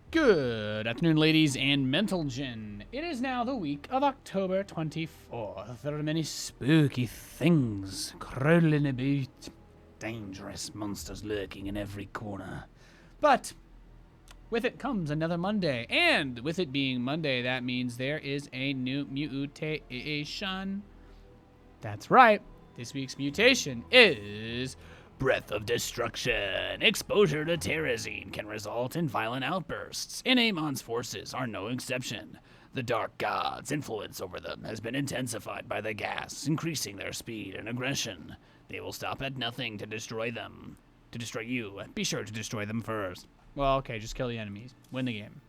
Good afternoon, ladies and gentlemen. It is now the week of October 24th. There are many spooky things crawling about, dangerous monsters lurking in every corner. But with it comes another Monday, and with it being Monday, that means there is a new mutation. That's right. This week's mutation is Breath of Destruction. Exposure to Terrazine can result in violent outbursts, and Amon's forces are no exception. The Dark God's influence over them has been intensified by the gas, increasing their speed and aggression. They will stop at nothing to destroy them. To destroy you, be sure to destroy them first. Well, okay, just kill the enemies. Win the game.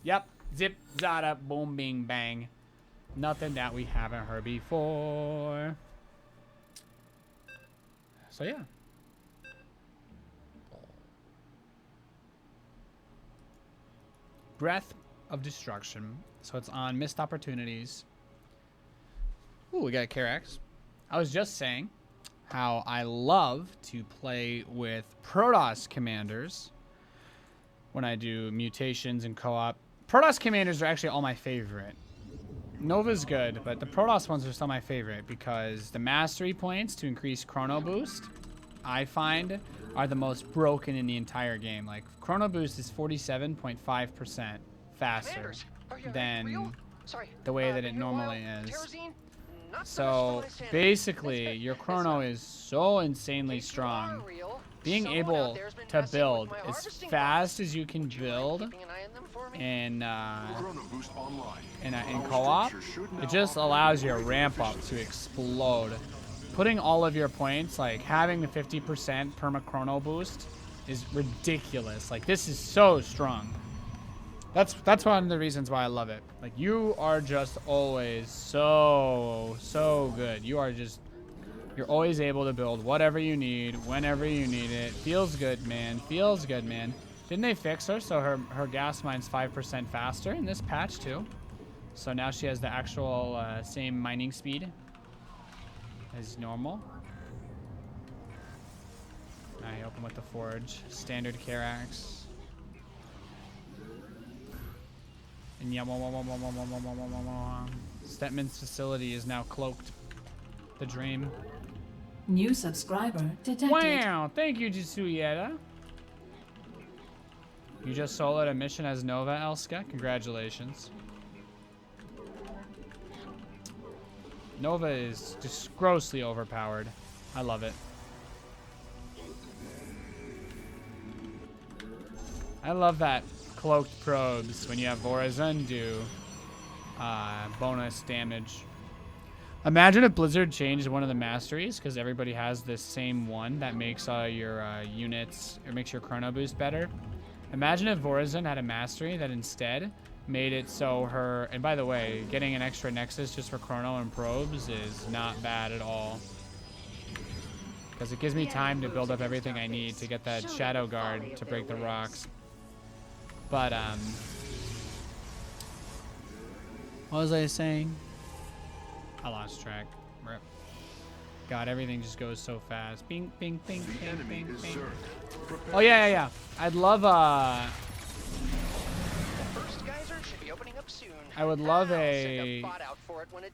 Yep. Zip, zada, boom, bing, bang. Nothing that we haven't heard before. So yeah. Breath of Destruction. So it's on Missed Opportunities. Ooh, we got a Karax. I was just saying how I love to play with Protoss commanders when I do mutations and co-op. Protoss commanders are actually all my favorite. Nova's good, but the Protoss ones are still my favorite because the mastery points to increase chrono boost, I find, are the most broken in the entire game. Like, chrono boost is 47.5% faster than the way that it normally is. So, basically, your chrono is so insanely strong. Being able to build as fast as you can build in co-op, it just allows your ramp up to explode. Putting all of your points, like having the 50% perma chrono boost, is ridiculous. Like, this is so strong. That's one of the reasons why I love it. Like, you are just always so good. You're always able to build whatever you need, whenever you need it. Feels good, man. Feels good, man. Didn't they fix her so her gas mine's 5% faster in this patch too? So now she has the actual same mining speed as normal. I open with the forge. Standard Karax. And yeah, Stetman's facility is now cloaked. The dream. New subscriber detected. Wow, thank you, Jisuyeta. You just soloed a mission as Nova, Elska. Congratulations. Nova is just grossly overpowered. I love it. I love that cloaked probes when you have Vorazun do bonus damage. Imagine if Blizzard changed one of the masteries, because everybody has this same one that makes your units, or makes your chrono boost better. Imagine if Vorazun had a mastery that instead made it so her, and by the way, getting an extra nexus just for chrono and probes is not bad at all. Because it gives me time to build up everything I need to get that Shadow Guard to break the rocks. But, what was I saying? I lost track. Rip. God, everything just goes so fast. Bing, bing, bing, bing, bing, bing. Oh, yeah. I'd love, I would love a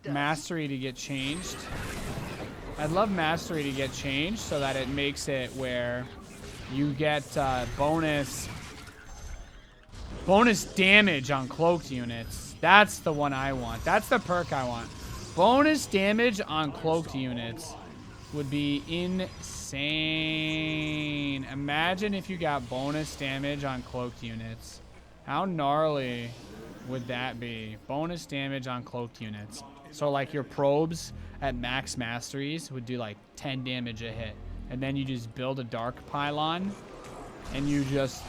mastery to get changed. I'd love mastery to get changed so that it makes it where you get bonus damage on cloaked units. That's the one I want. That's the perk I want. Bonus damage on cloaked units would be insane. Imagine if you got bonus damage on cloaked units. How gnarly would that be? Bonus damage on cloaked units. So like your probes at max masteries would do like 10 damage a hit. And then you just build a dark pylon and you just...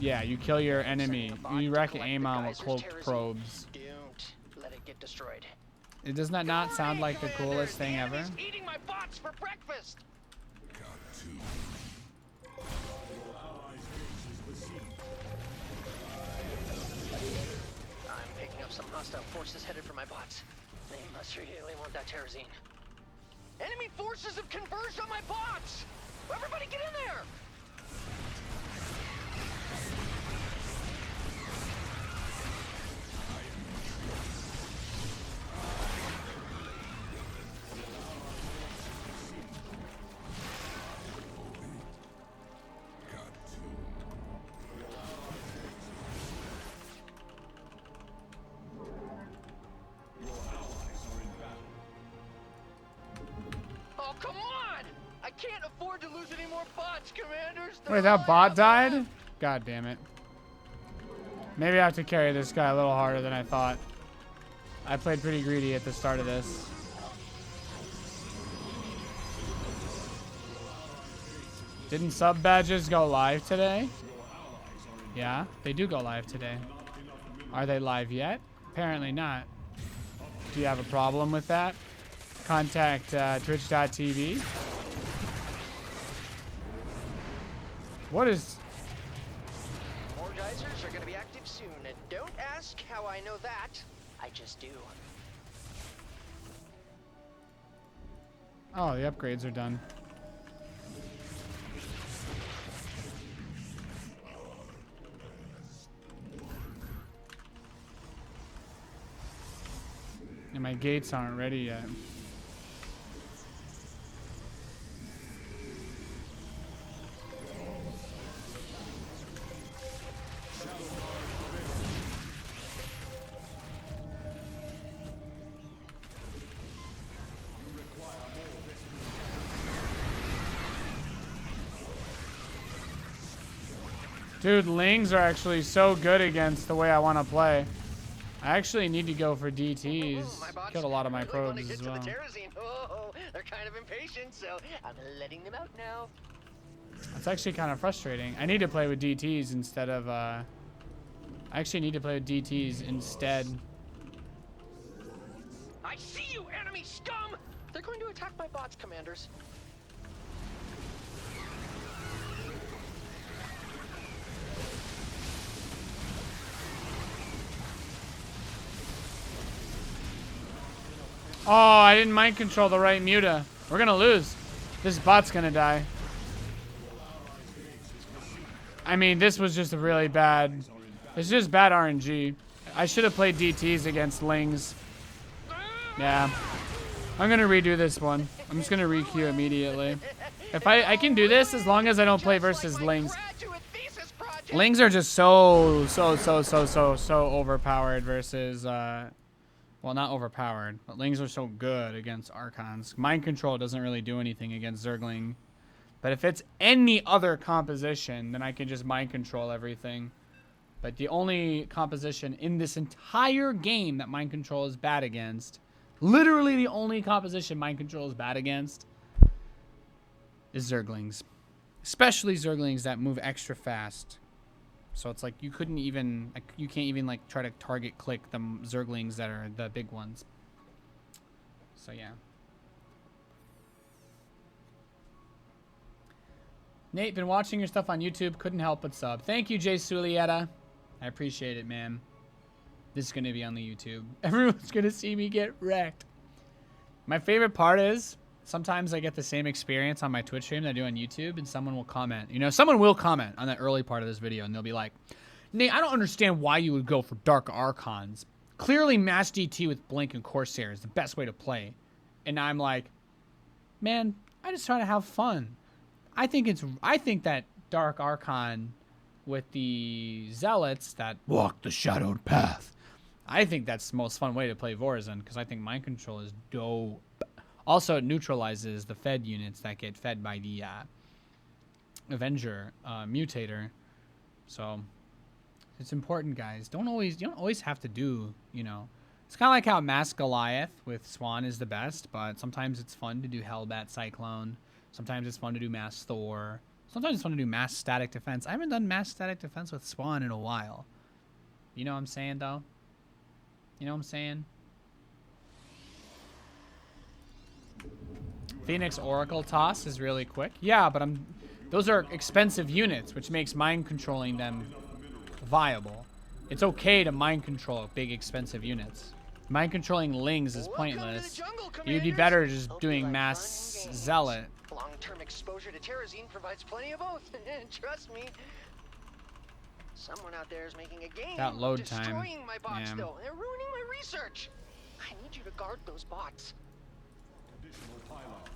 yeah, you kill your enemy. You wreck Amon with cloaked probes. Let it get destroyed. Does that not sound like the coolest thing ever? Eating my bots for breakfast. I'm picking up some hostile forces headed for my bots. They must really want that Terrazine. Enemy forces have converged on my bots! Everybody get in there! can't afford to lose any more bots, Commanders. Wait, that bot died? God damn it. Maybe I have to carry this guy a little harder than I thought. I played pretty greedy at the start of this. Didn't sub badges go live today? Yeah, they do go live today. Are they live yet? Apparently not. Do you have a problem with that? Contact twitch.tv. What is... More geysers are going to be active soon, and don't ask how I know that. I just do. Oh, the upgrades are done. And my gates aren't ready yet. Dude, Lings are actually so good against the way I want to play. I actually need to go for DTs. Killed a lot of my really probes as well. The Terrazine. Oh, they're kind of impatient, so I'm letting them out now. That's actually kind of frustrating. I need to play with DTs instead of, I actually need to play with DTs instead. I see you, enemy scum! They're going to attack my bots, Commanders. Oh, I didn't mind control the right Muta. We're gonna lose. This bot's gonna die. I mean, this was just a really bad... It's just bad RNG. I should have played DTs against Lings. Yeah. I'm gonna redo this one. I'm just gonna re-queue immediately. If I can do this as long as I don't play versus Lings. Lings are just so overpowered versus... Well, not overpowered, but Lings are so good against Archons. Mind Control doesn't really do anything against Zergling. But if it's any other composition, then I can just Mind Control everything. But the only composition in this entire game that Mind Control is bad against, literally the only composition Mind Control is bad against, is Zerglings. Especially Zerglings that move extra fast. So it's like you couldn't even, like, you can't even like try to target click the Zerglings that are the big ones. So yeah. Nate, been watching your stuff on YouTube. Couldn't help but sub. Thank you, Jay Sulieta. I appreciate it, man. This is going to be on the YouTube. Everyone's going to see me get wrecked. My favorite part is sometimes I get the same experience on my Twitch stream that I do on YouTube, and someone will comment. You know, someone will comment on the early part of this video, and they'll be like, Nate, I don't understand why you would go for Dark Archons. Clearly, Mass DT with Blink and Corsair is the best way to play. And I'm like, man, I just try to have fun. I think that Dark Archon with the Zealots that walk the shadowed path, I think that's the most fun way to play Vorazon, because I think Mind Control is dope. Also, it neutralizes the fed units that get fed by the Avenger Mutator. So it's important, guys. You don't always have to do, you know. It's kind of like how Mass Goliath with Swan is the best, but sometimes it's fun to do Hellbat Cyclone. Sometimes it's fun to do Mass Thor. Sometimes it's fun to do Mass Static Defense. I haven't done Mass Static Defense with Swan in a while. You know what I'm saying, though? You know what I'm saying? Phoenix Oracle Toss is really quick. Yeah, but those are expensive units, which makes mind controlling them viable. It's okay to mind control big expensive units. Mind controlling Lings is pointless. You'd be better just doing Mass Zealot. Long-term exposure to Terrazine provides plenty of both. Trust me. Someone out there is making a game. That load time. Destroying my bots, though. They're ruining my research. I need you to guard those bots. Additional pylons.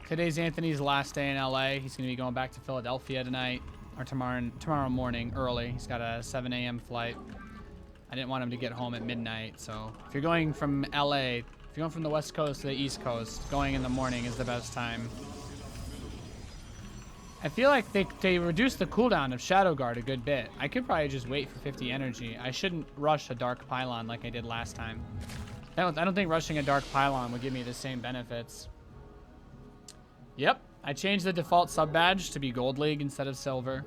Today's Anthony's last day in LA. He's going to be going back to Philadelphia tonight, or tomorrow morning early. He's got a 7 a.m. flight. I didn't want him to get home at midnight. So if you're going from LA, if you're going from the West Coast to the East Coast, going in the morning is the best time. I feel like they reduced the cooldown of Shadow Guard a good bit. I could probably just wait for 50 energy. I shouldn't rush a Dark Pylon like I did last time. I don't think rushing a Dark Pylon would give me the same benefits. Yep, I changed the default sub badge to be Gold League instead of Silver.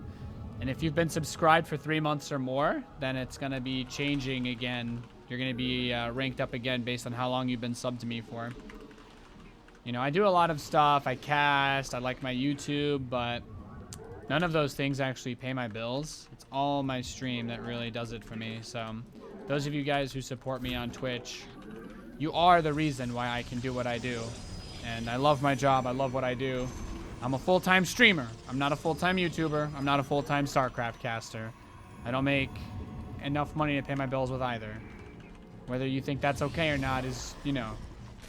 And if you've been subscribed for 3 months or more, then it's going to be changing again. You're going to be ranked up again based on how long you've been subbed to me for. You know, I do a lot of stuff. I cast, I like my YouTube, but none of those things actually pay my bills. It's all my stream that really does it for me. So those of you guys who support me on Twitch, you are the reason why I can do what I do. And I love my job. I love what I do. I'm a full-time streamer. I'm not a full-time YouTuber. I'm not a full-time StarCraft caster. I don't make enough money to pay my bills with either. Whether you think that's okay or not is, you know,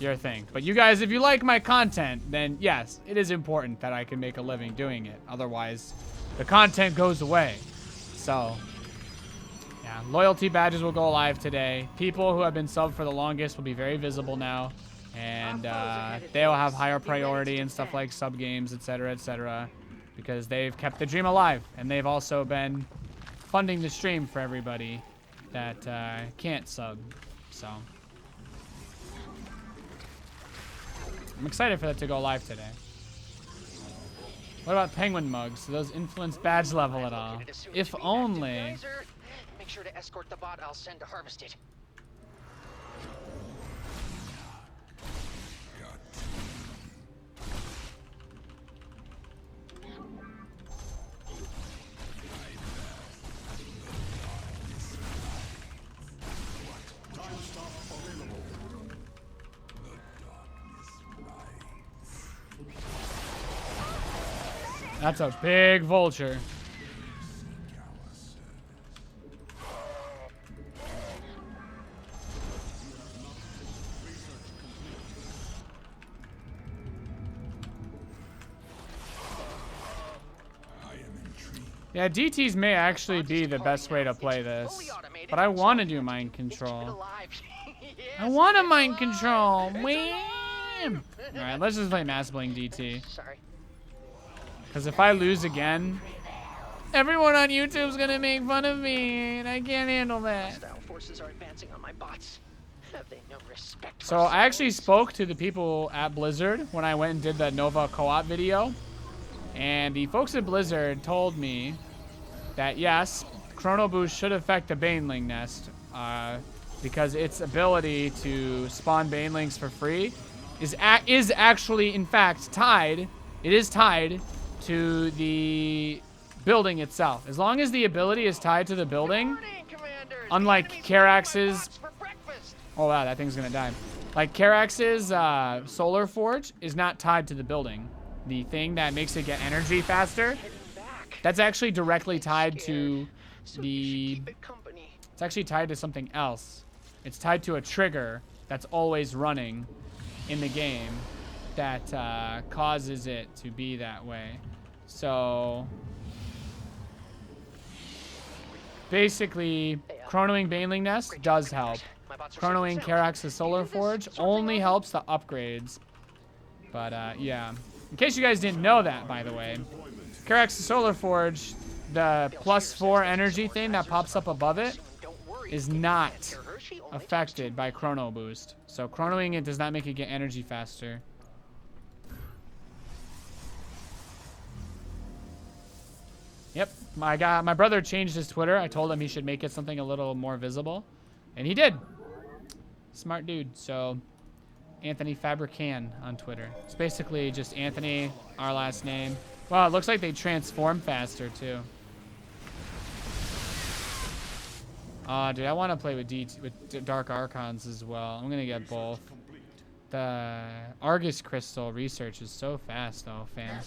your thing. But you guys, if you like my content, then yes, it is important that I can make a living doing it. Otherwise, the content goes away. So, yeah, loyalty badges will go live today. People who have been subbed for the longest will be very visible now. And they'll have higher priority and stuff like sub games, etc., because they've kept the dream alive. And they've also been funding the stream for everybody that can't sub. So I'm excited for that to go live today. What about penguin mugs? Do those influence badge level at all? If only. Make sure to escort the bot I'll send to harvest it. That's a big vulture. Yeah, DTs may actually be the best way to play this. But I want to do mind control. I want to mind control. Wham! Alright, let's just play Mass Bling DT. Because if I lose again, everyone on YouTube's going to make fun of me, and I can't handle that. So I actually spoke to the people at Blizzard when I went and did the Nova co-op video. And the folks at Blizzard told me that yes, Chrono Boost should affect the Baneling nest because its ability to spawn Banelings for free is actually in fact tied. It is tied to the building itself. As long as the ability is tied to the building, unlike Karax's... Oh wow, that thing's gonna die. Like Karax's Solar Forge is not tied to the building. The thing that makes it get energy faster, that's actually directly tied to the... It's actually tied to something else. It's tied to a trigger that's always running in the game that causes it to be that way. So basically, chronoing Baneling Nest does help. Chronoing Karax's Solar Forge only helps the upgrades. But yeah, in case you guys didn't know that, by the way, Karax's Solar Forge, the +4 energy thing that pops up above it is not affected by Chrono Boost. So chronoing it does not make it get energy faster. Yep, my brother changed his Twitter. I told him he should make it something a little more visible, and he did. Smart dude. So Anthony Fabrican on Twitter. It's basically just Anthony, our last name. Wow, it looks like they transform faster too. Dude, I want to play with Dark Archons as well. I'm gonna get both. The Argus Crystal research is so fast though, fam.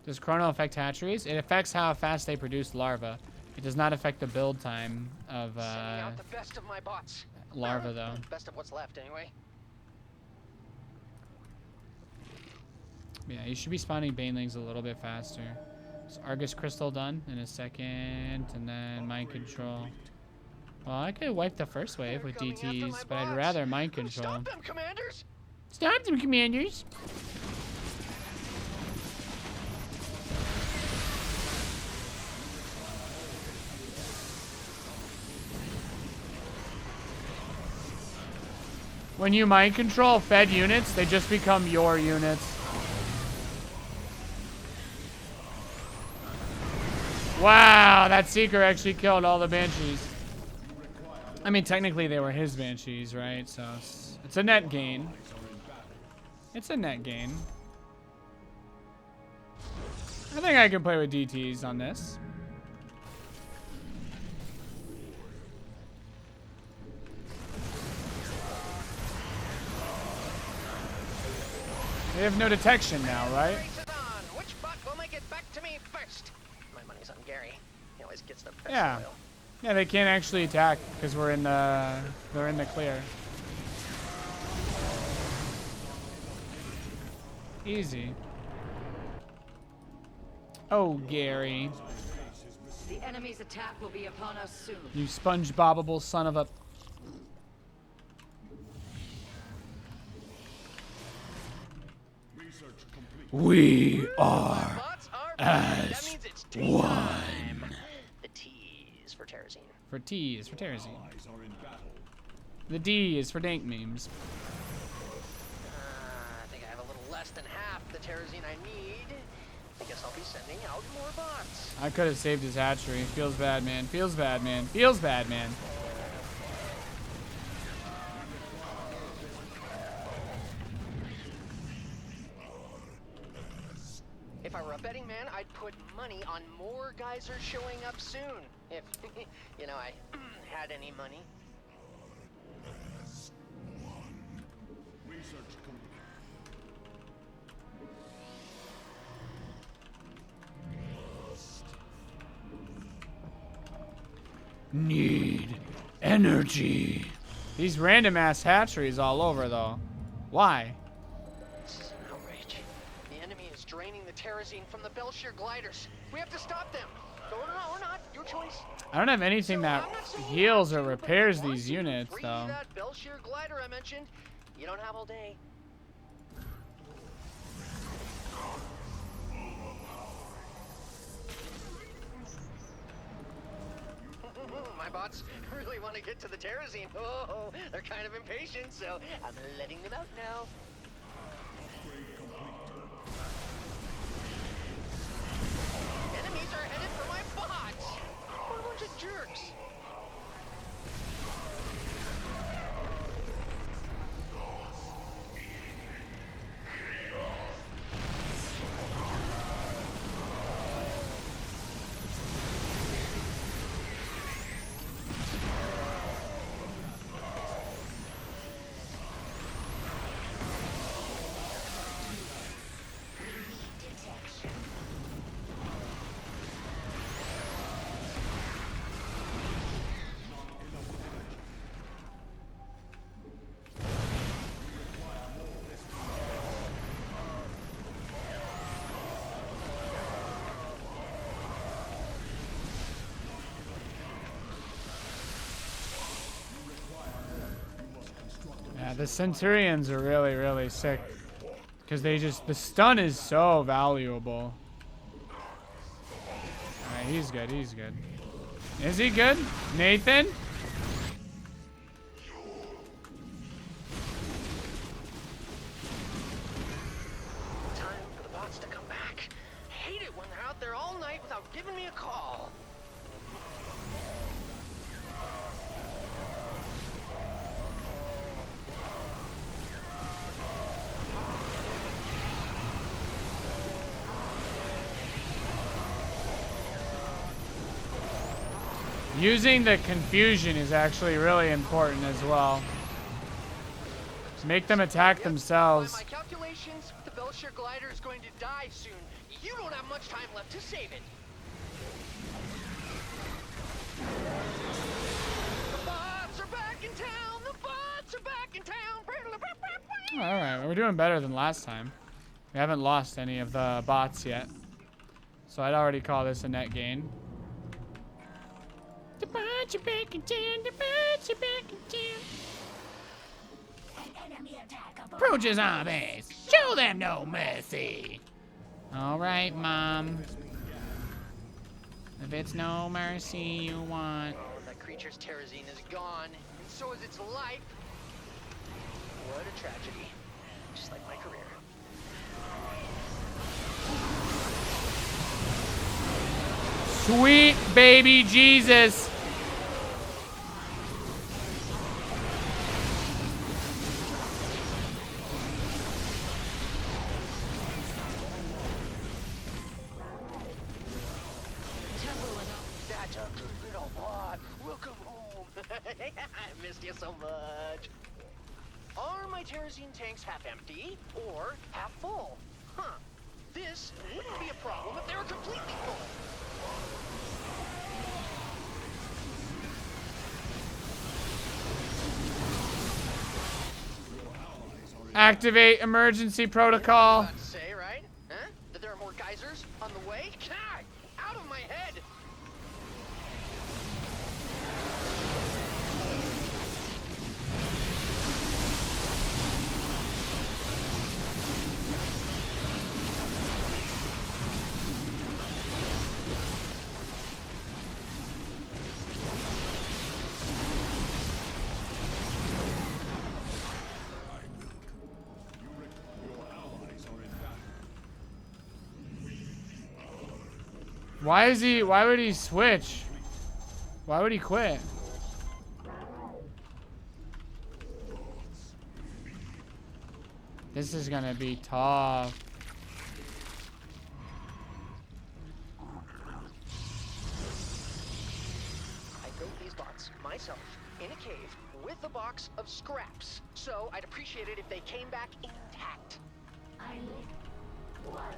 Does Chrono affect hatcheries? It affects how fast they produce larvae. It does not affect the build time of larvae though. Best of what's left anyway. Yeah, you should be spawning Banelings a little bit faster. Is Argus Crystal done in a second, and then Mind Control. Well, I could wipe the first wave with DTs, but I'd rather Mind Control. Stop them, commanders! Stop them, commanders! When you Mind Control fed units, they just become your units. Wow, that Seeker actually killed all the Banshees. I mean, technically they were his Banshees, right? So it's a net gain. It's a net gain. I think I can play with DTs on this. They have no detection now, right? Race is on. Which bot will make it back to me first? My money's on Gary. He always gets the best Yeah. oil. Yeah, they can't actually attack because they're in the clear. Easy. Oh, Gary. The enemy's attack will be upon us soon. You SpongeBobable son of a... Research complete. We are Bots are that as means it's tea one. time. The T is for Terrazine. For T is for Terrazine. Allies are in battle. The D is for dank memes. I think I have a little less than half the Terrazine I need. I guess I'll be sending out more bots. I could have saved his hatchery. Feels bad, man. Feels bad, man. Feels bad, man. If I were a betting man, I'd put money on more geysers showing up soon. If, you know, I had any money. Research complete. Need energy. These random ass hatcheries all over though. Why? This is an outrage. The enemy is draining the Terrazine from the Belshire gliders. We have to stop them. Or not, your choice. I don't have anything that I'm not saying you heals have or to, but repairs once these you units free though. That Belshire glider I mentioned, you don't have all day. My bots really want to get to the Terrazine. Oh, they're kind of impatient, so I'm letting them out now. Enemies are headed for my bots. What a bunch of jerks. Yeah, the Centurions are really, really sick. Because they just, the stun is so valuable. Alright, he's good, he's good. Is he good? Nathan? Time for the bots to come back. Hate it when they're out there all night without giving me a call. Using the confusion is actually really important as well. Make them attack Yep, themselves. by my calculations, the Belshire glider is going to die soon. You don't have much time left to save it. The bots are back in town. The bots are back in town. Alright, we're doing better than last time. We haven't lost any of the bots yet. So I'd already call this a net gain. Approach your zombies. Show them no mercy. All right, Mom. If it's no mercy you want. Oh, that creature's Terrazine is gone, and so is its life. What a tragedy. Just like my career. Sweet baby Jesus. That's a good little bot. Welcome home. I missed you so much. Are my Terrazine tanks half empty or half full? Huh. This wouldn't be a problem if they were completely full. Activate emergency protocol. About to say, right? Huh? That there are more geysers on the way? God, out of my head. Why would he switch? Why would he quit? This is gonna be tough. I built these bots myself in a cave with a box of scraps. So I'd appreciate it if they came back intact. I lick water.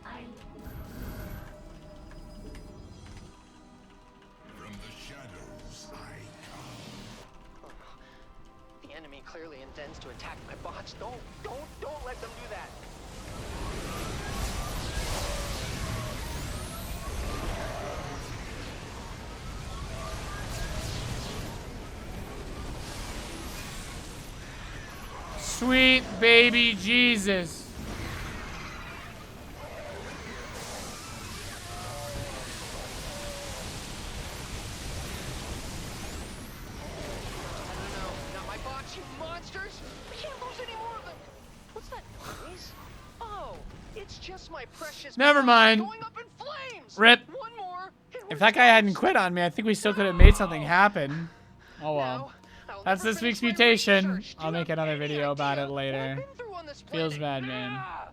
I From the shadows, I The enemy clearly intends to attack my bots. Don't let them do that. Sweet baby Jesus. Not my bots, you monsters! We can't lose any more of them. What's that noise? Oh, it's just my precious Never bots mind. going up in flames. Rip. One more. and If we're that guy hadn't quit on me, I think we still could have made something happen. Oh well. Now, I'll That's never this week's finish my mutation. research. Do I'll you make have another any video about idea it what I've later. been through on this Feels planet? bad, man. Ah!